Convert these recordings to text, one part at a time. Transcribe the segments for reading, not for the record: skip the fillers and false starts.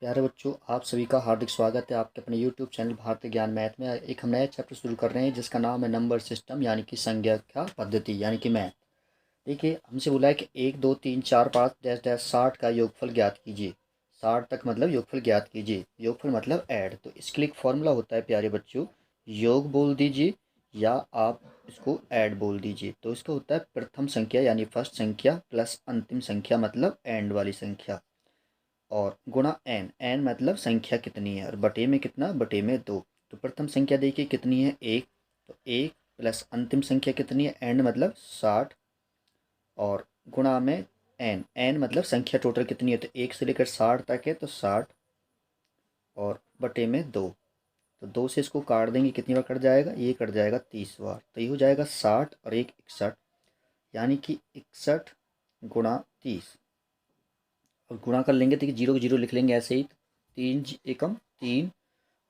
प्यारे बच्चों, आप सभी का हार्दिक स्वागत है आपके अपने YouTube चैनल भारतीय ज्ञान मैथ में। एक हम नया चैप्टर शुरू कर रहे हैं जिसका नाम है नंबर सिस्टम यानी कि संख्या पद्धति यानी कि मैथ। देखिए, हमसे बोला है कि 1 2 3 4 5 डैश डैश 60 का योगफल ज्ञात कीजिए। 60 तक मतलब योगफल ज्ञात कीजिए। योगफल मतलब ऐड। तो इसके लिए एक फॉर्मूला होता है प्यारे बच्चों, योग बोल दीजिए या आप इसको ऐड बोल दीजिए। तो इसका होता है प्रथम संख्या यानी फर्स्ट संख्या प्लस अंतिम संख्या मतलब एंड वाली संख्या, और गुणा एन। एन मतलब संख्या कितनी है, और बटे में कितना, बटे में 2। तो प्रथम संख्या देखिए कितनी है, 1। तो 1 प्लस अंतिम संख्या कितनी है, एन मतलब 60, और गुणा में एन। एन मतलब संख्या टोटल कितनी है, तो 1 से लेकर 60 तक है तो 60, और बटे में 2। तो 2 से इसको काट देंगे, कितनी बार कट जाएगा, ये कट जाएगा 30 बार। तो ये हो जाएगा 60 और 1 61, यानी कि 61 गुणा 30। और गुणा कर लेंगे तो जीरो को जीरो लिख लेंगे ऐसे ही। 3 एकम 3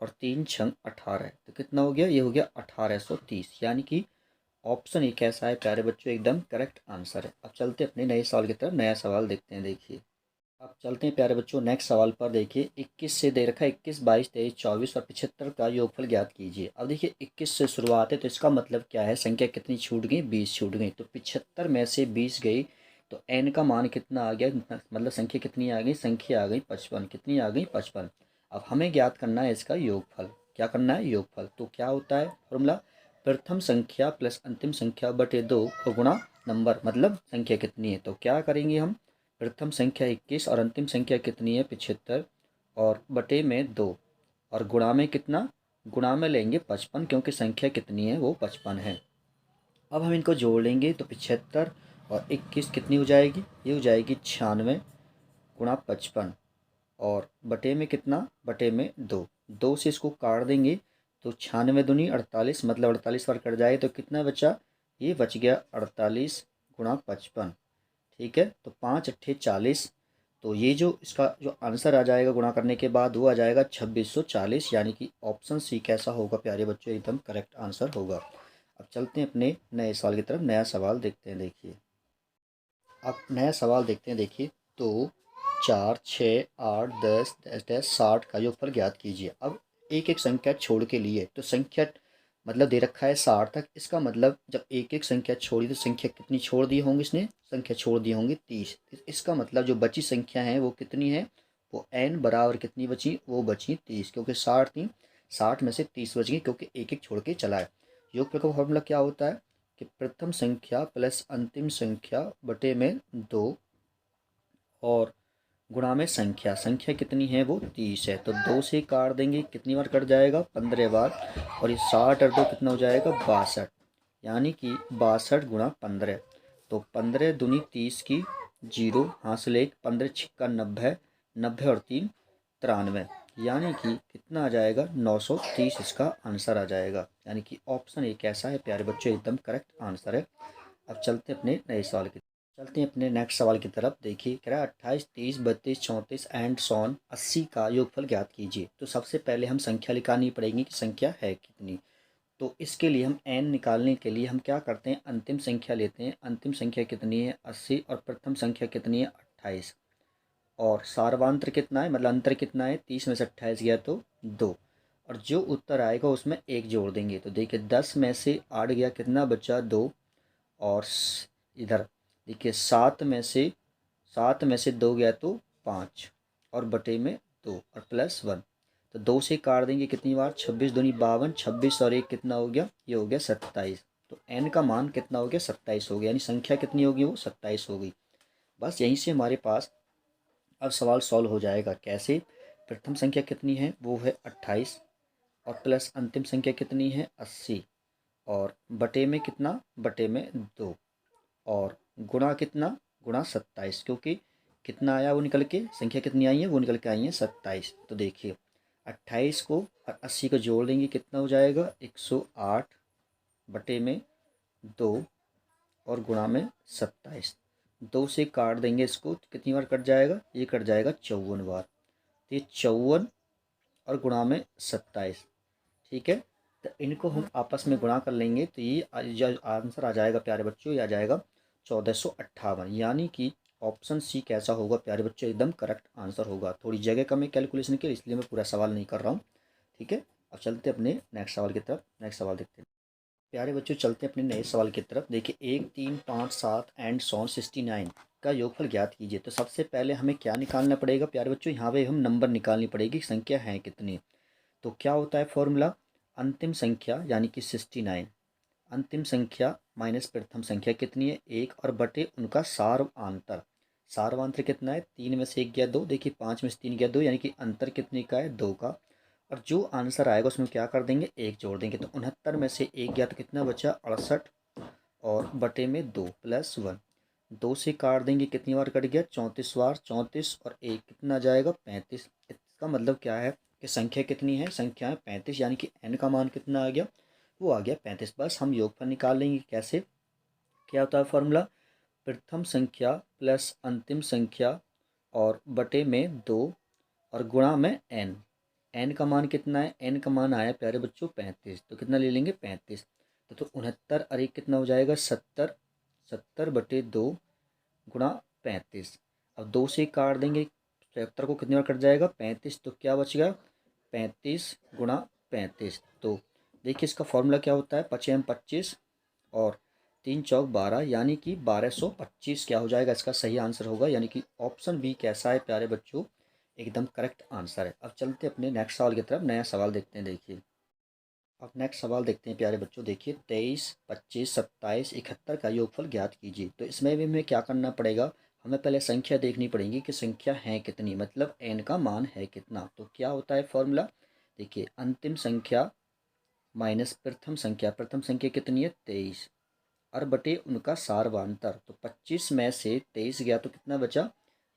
और 3 छंग 18, तो कितना हो गया, ये हो गया 1830। यानी कि ऑप्शन एक ऐसा है प्यारे बच्चों, एकदम करेक्ट आंसर है। अब चलते अपने नए सवाल की तरफ। नया सवाल देखते हैं। देखिए, अब चलते हैं प्यारे बच्चों नेक्स्ट सवाल पर। देखिए 21 से दे रखा है 21 22 23 24 और 75 का योगफल ज्ञात कीजिए। अब देखिए 21 से शुरुआत है तो इसका मतलब क्या है, संख्या कितनी छूट गई, 20 छूट गई। तो 75 में से 20 गई तो एन का मान कितना आ गया, मतलब संख्या कितनी आ गई, संख्या आ गई 55। कितनी आ गई, 55। अब हमें ज्ञात करना है इसका योगफल। क्या करना है, योगफल। तो क्या होता है फॉर्मूला, प्रथम संख्या प्लस अंतिम संख्या बटे 2 और गुणा नंबर मतलब संख्या कितनी है। तो क्या करेंगे हम, प्रथम संख्या 21 और अंतिम संख्या कितनी है 75, और बटे में 2, और गुणा में कितना, गुणा में लेंगे 55 क्योंकि संख्या कितनी है, वो 55 है। अब हम इनको जोड़ लेंगे तो 75 और 21 कितनी हो जाएगी, ये हो जाएगी 96 गुणा 55, और बटे में कितना, बटे में 2। 2 से इसको काट देंगे तो 96 दूनी 48, मतलब 48 बार कट जाए तो कितना बचा, ये बच गया 48 गुणा 55। ठीक है, तो 5 अट्ठे 40। तो ये जो इसका जो आंसर आ जाएगा गुणा करने के बाद वो आ जाएगा 2640, यानी कि ऑप्शन सी कैसा होगा प्यारे बच्चों, एकदम करेक्ट आंसर होगा। अब चलते हैं अपने नए सवाल की तरफ। नया सवाल देखते हैं। देखिए, अब नया सवाल देखते हैं। देखिए, तो 4 6 8 10 10 10 60 का योगफल ज्ञात कीजिए। अब एक एक संख्या छोड़ के लिए, तो संख्या मतलब दे रखा है 60 तक। इसका मतलब जब एक एक संख्या छोड़ी तो संख्या कितनी छोड़ दी होंगी, इसने संख्या छोड़ दी होंगी 30। इसका मतलब जो बची संख्या है वो कितनी है, वो एन बराबर कितनी बची, वो बची 30, क्योंकि 60 थी, 60 में से 30 बच गई क्योंकि एक एक छोड़ के चला है। योगफल का फॉर्मूला क्या होता है कि प्रथम संख्या प्लस अंतिम संख्या बटे में 2, और गुणा में संख्या। संख्या कितनी है, वो 30 है। तो 2 से काट देंगे, कितनी बार कट जाएगा, 15 बार। और ये 60 और 2 कितना हो जाएगा, 62, यानी कि 62 गुणा 15। तो 15 दूनी 30 की, जीरो हासिल 1, 15 छिक्का 90, 90 और 3 93, यानी कि कितना आ जाएगा, 930 इसका आंसर आ जाएगा। यानी कि ऑप्शन एक ऐसा है प्यारे बच्चों, एकदम करेक्ट आंसर है। अब चलते अपने नए सवाल की, चलते हैं अपने नेक्स्ट सवाल की तरफ। देखिए, कह रहा है 28 30 32 34 एंड सॉन 80 का योगफल ज्ञात कीजिए। तो सबसे पहले हम संख्या निकालनी पड़ेगी कि संख्या है कितनी। तो इसके लिए हम एन निकालने के लिए हम क्या करते हैं, अंतिम संख्या लेते हैं। अंतिम संख्या कितनी है, 80, और प्रथम संख्या कितनी है, 28, और सार्वांतर कितना है, मतलब अंतर कितना है, 30 में से 28 गया तो 2, और जो उत्तर आएगा उसमें 1 जोड़ देंगे। तो देखिए 10 में से 8 गया, कितना बचा, 2, और इधर देखिए 7 में से 2 गया तो 5, और बटे में 2 और प्लस 1। तो 2 से काट देंगे, कितनी बार, 26 दूनी 52, 26 और 1 कितना हो गया, ये हो गया 27। तो एन का मान कितना हो गया, 27 हो गया, यानी संख्या कितनी होगी, वो 27 हो गई। बस यहीं से हमारे पास अब सवाल सॉल्व हो जाएगा। कैसे, प्रथम संख्या कितनी है, वो है 28, और प्लस अंतिम संख्या कितनी है, 80, और बटे में कितना, बटे में 2, और गुणा कितना, गुणा 27, क्योंकि कितना आया वो निकल के, संख्या कितनी आई है वो निकल के आई है 27। तो देखिए 28 को और 80 को जोड़ देंगे, कितना हो जाएगा, 108 बटे में 2, और गुणा में 27। 2 से काट देंगे इसको तो कितनी बार कट जाएगा, ये कट जाएगा 54 बार। तो ये 54 और गुणा में 27। ठीक है, तो इनको हम आपस में गुणा कर लेंगे तो ये जो आंसर आ जाएगा प्यारे बच्चों, ये आ जाएगा 1458, यानी कि ऑप्शन सी कैसा होगा प्यारे बच्चों, एकदम करेक्ट आंसर होगा। थोड़ी जगह कम है कैलकुलेशन की, इसलिए मैं पूरा सवाल नहीं कर रहा हूँ। ठीक है, अब चलते अपने नेक्स्ट सवाल की तरफ। नेक्स्ट सवाल देखते हैं प्यारे बच्चों, चलते हैं अपने नए सवाल की तरफ। देखिए 1 3 5 7 एंड सॉन 69 का योगफल ज्ञात कीजिए। तो सबसे पहले हमें क्या निकालना पड़ेगा प्यारे बच्चों, यहाँ पे हम नंबर निकालनी पड़ेगी, संख्या है कितनी। तो क्या होता है फॉर्मूला, अंतिम संख्या यानी कि 69, अंतिम संख्या माइनस प्रथम संख्या कितनी है 1, और बटे उनका सार्वआंतर। सार्वआंतर कितना है, 3 में से 1 गया 2, देखिए 5 में से 3 गया 2, यानी कि अंतर कितने का है 2 का। और जो आंसर आएगा उसमें क्या कर देंगे, 1 जोड़ देंगे। तो 69 में से 1 गया तो कितना बचा 68, और बटे में 2 प्लस 1, 2 से काट देंगे, कितनी बार कट गया 34 बार, 34 और 1 कितना आ जाएगा 35। इसका मतलब क्या है कि संख्या कितनी है, संख्या है 35, यानी कि n का मान कितना आ गया, वो आ गया 35। बस हम योगफल निकाल लेंगे। कैसे, क्या होता है फॉर्मूला, प्रथम संख्या प्लस अंतिम संख्या और बटे में 2 और गुणा में n। n का मान कितना है, n का मान आया प्यारे बच्चों 35, तो कितना ले लेंगे 35। तो 69 और 1 कितना हो जाएगा 70, 70 बटे 2 गुणा 35। अब 2 से काट देंगे, 73 को कितनी बार कट जाएगा 35, तो क्या बच गया 35 गुणा 35। तो देखिए इसका फॉर्मूला क्या होता है, 5 25 और 3 चौक 12, यानी कि 1225 क्या हो जाएगा, इसका सही आंसर होगा। यानी कि ऑप्शन बी कैसा है प्यारे बच्चों, एकदम करेक्ट आंसर है। अब चलते अपने नेक्स्ट सवाल की तरफ, नया सवाल देखते हैं। देखिए अब नेक्स्ट सवाल देखते हैं प्यारे बच्चों। देखिए 23 25 27 71 का योगफल ज्ञात कीजिए। तो इसमें भी हमें क्या करना पड़ेगा, हमें पहले संख्या देखनी पड़ेगी कि संख्या है कितनी, मतलब n का मान है कितना। तो क्या होता है फॉर्मूला, देखिए अंतिम संख्या माइनस प्रथम संख्या, प्रथम संख्या कितनी है 23, और बटे उनका सार्वआंतर। तो 25 में से 23 गया तो कितना बचा,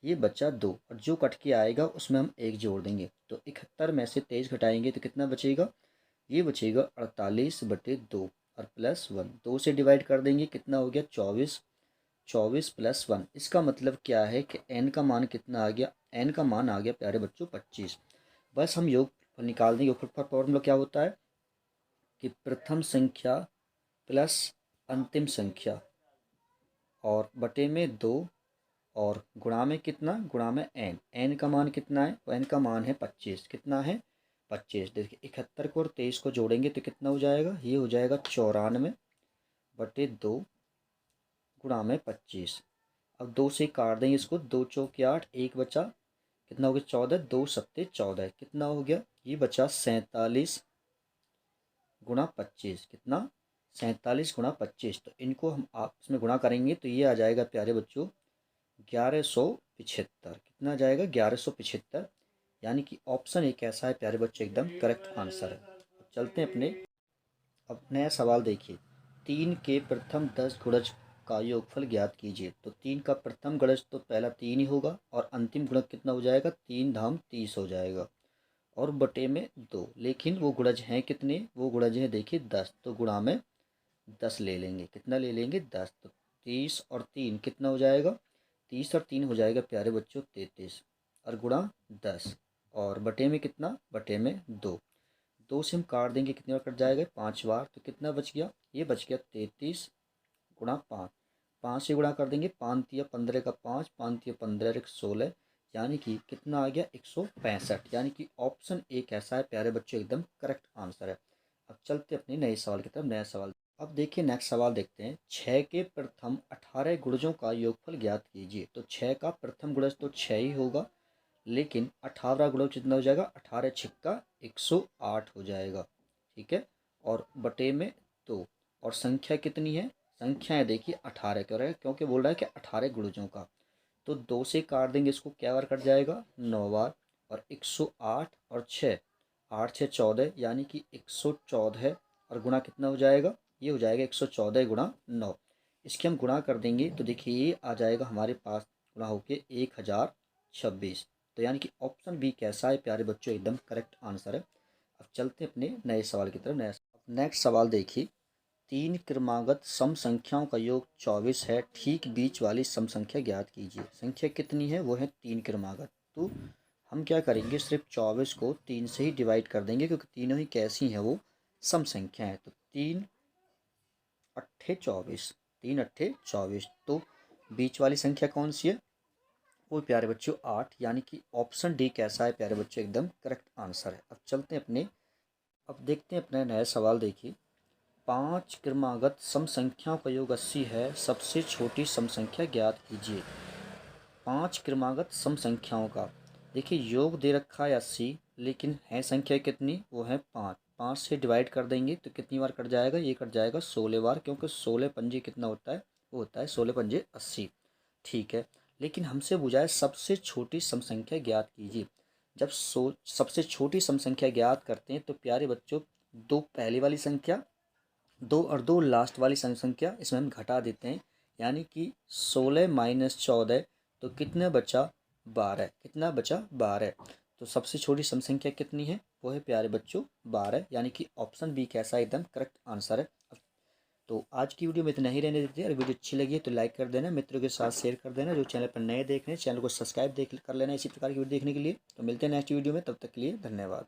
ये बचा 2, और जो कट के आएगा उसमें हम 1 जोड़ देंगे। तो 71 में से 23 घटाएंगे तो कितना बचेगा, ये बचेगा 48 बटे 2 और प्लस 1, 2 से डिवाइड कर देंगे, कितना हो गया 24, 24 प्लस 1। इसका मतलब क्या है कि n का मान कितना आ गया, n का मान आ गया प्यारे बच्चों 25। बस हम योग निकाल देंगे। योग फॉर्मूला क्या होता है कि प्रथम संख्या प्लस अंतिम संख्या और बटे में 2 और गुणा में कितना, गुणा में n। n का मान कितना है, n का मान है 25, कितना है 25। देखिए 71 को और 23 को जोड़ेंगे तो कितना हो जाएगा, ये हो जाएगा 94 बटे 2 गुणा में 25। अब 2 से काट देंगे इसको, 2 चौक 8, 1 बचा, कितना हो गया 14, 2 सत्ते 14, कितना हो गया, ये बचा 47 गुणा 25, कितना 47 गुणा 25। तो इनको हम आपस में गुणा करेंगे तो ये आ जाएगा प्यारे बच्चों 1175, कितना आ जाएगा 1175। यानी कि ऑप्शन एक ऐसा है प्यारे बच्चों, एकदम करेक्ट आंसर है। अब चलते हैं अपने, अब नया सवाल देखिए, 3 के प्रथम 10 गुणज का योगफल ज्ञात कीजिए। तो 3 का प्रथम गुणज तो पहला 3 ही होगा, और अंतिम गुणज कितना हो जाएगा 3 धाम 30 हो जाएगा, और बटे में 2। लेकिन वो गुणज हैं कितने, वो गुणज हैं देखिए 10, तो गुणा में 10 ले लेंगे, कितना ले लेंगे 10। तो 30 और 3 कितना हो जाएगा, 30 और 3 हो जाएगा प्यारे बच्चों 33, और गुणा 10, और बटे में कितना, बटे में 2। 2 से हम काट देंगे, कितनी बार कट जाएगा 5 बार, तो कितना बच गया, ये बच गया 33 गुणा 5। 5 से गुणा कर देंगे, 5 तिया 15 का 5, 5 तिया 15 एक 16, यानी कि कितना आ गया 165। यानी कि ऑप्शन एक ऐसा है प्यारे बच्चों, एकदम करेक्ट आंसर है। अब चलते अपने नए सवाल की तरफ। नया सवाल, अब देखिए नेक्स्ट सवाल देखते हैं, 6 के प्रथम 18 गुणजों का योगफल ज्ञात कीजिए। तो 6 का प्रथम गुणज तो 6 ही होगा, लेकिन 18वां गुणज कितना हो जाएगा, 18 छिक्का 108 हो जाएगा, ठीक है, और बटे में 2। और संख्या कितनी है, संख्या है देखिए 18 क्यों रहा क्योंकि बोल रहा है कि 18 गुणजों का। तो 2 से काट देंगे इसको, क्या बार कट जाएगा 9 बार, और 108 और 6, 8 6 14, यानी कि 114, और गुणा कितना हो जाएगा, ये हो जाएगा 114 गुणा 9। इसके हम गुणा कर देंगे तो देखिए ये आ जाएगा हमारे पास गुणा होके 1026। तो यानी कि ऑप्शन बी कैसा है प्यारे बच्चों, एकदम करेक्ट आंसर है। अब चलते हैं अपने नए सवाल की तरफ। नया नेक्स्ट सवाल देखिए, 3 क्रमागत सम संख्याओं का योग 24 है, ठीक बीच वाली सम संख्या ज्ञात कीजिए। संख्या कितनी है, वो है 3 क्रमागत। तो हम क्या करेंगे, सिर्फ 24 को 3 से ही डिवाइड कर देंगे, क्योंकि तीनों ही कैसी हैं, वो सम संख्या है। तो 3 अट्ठे 24, 3 अट्ठे 24। तो बीच वाली संख्या कौन सी है वो प्यारे बच्चों 8, यानी कि ऑप्शन डी कैसा है प्यारे बच्चों, एकदम करेक्ट आंसर है। अब चलते हैं अपने, अब देखते हैं अपने नया सवाल। देखिए, 5 क्रमागत सम संख्याओं का योग 80 है, सबसे छोटी सम संख्या ज्ञात कीजिए। 5 क्रमागत सम संख्याओं का, देखिए योग दे रखा है 80, लेकिन है संख्या कितनी, वो है 5। 5 से डिवाइड कर देंगे तो कितनी बार कट जाएगा, ये कट जाएगा 16 बार, क्योंकि 16 पंजे कितना होता है, वो होता है 16 पंजे 80। ठीक है, लेकिन हमसे पूछा है सबसे छोटी सम संख्या ज्ञात कीजिए। जब सबसे छोटी सम संख्या ज्ञात करते हैं तो प्यारे बच्चों, दो पहले वाली संख्या, दो और दो लास्ट वाली सम संख्या, इसमें हम घटा देते हैं, यानी कि 16 माइनस 14, तो कितना बचा 12। कितना बचा 12। तो सबसे छोटी सम संख्या कितनी है, वो है प्यारे बच्चों 12, यानी कि ऑप्शन बी कैसा है, एकदम करेक्ट आंसर है। तो आज की वीडियो में इतना ही रहने देते हैं। अगर वीडियो अच्छी लगी है तो लाइक कर देना, मित्रों के साथ शेयर कर देना। जो चैनल पर नए देख रहे हैं चैनल को सब्सक्राइब कर लेना इसी प्रकार की वीडियो देखने के लिए। तो मिलते हैं नेक्स्ट वीडियो में, तब तक के लिए धन्यवाद।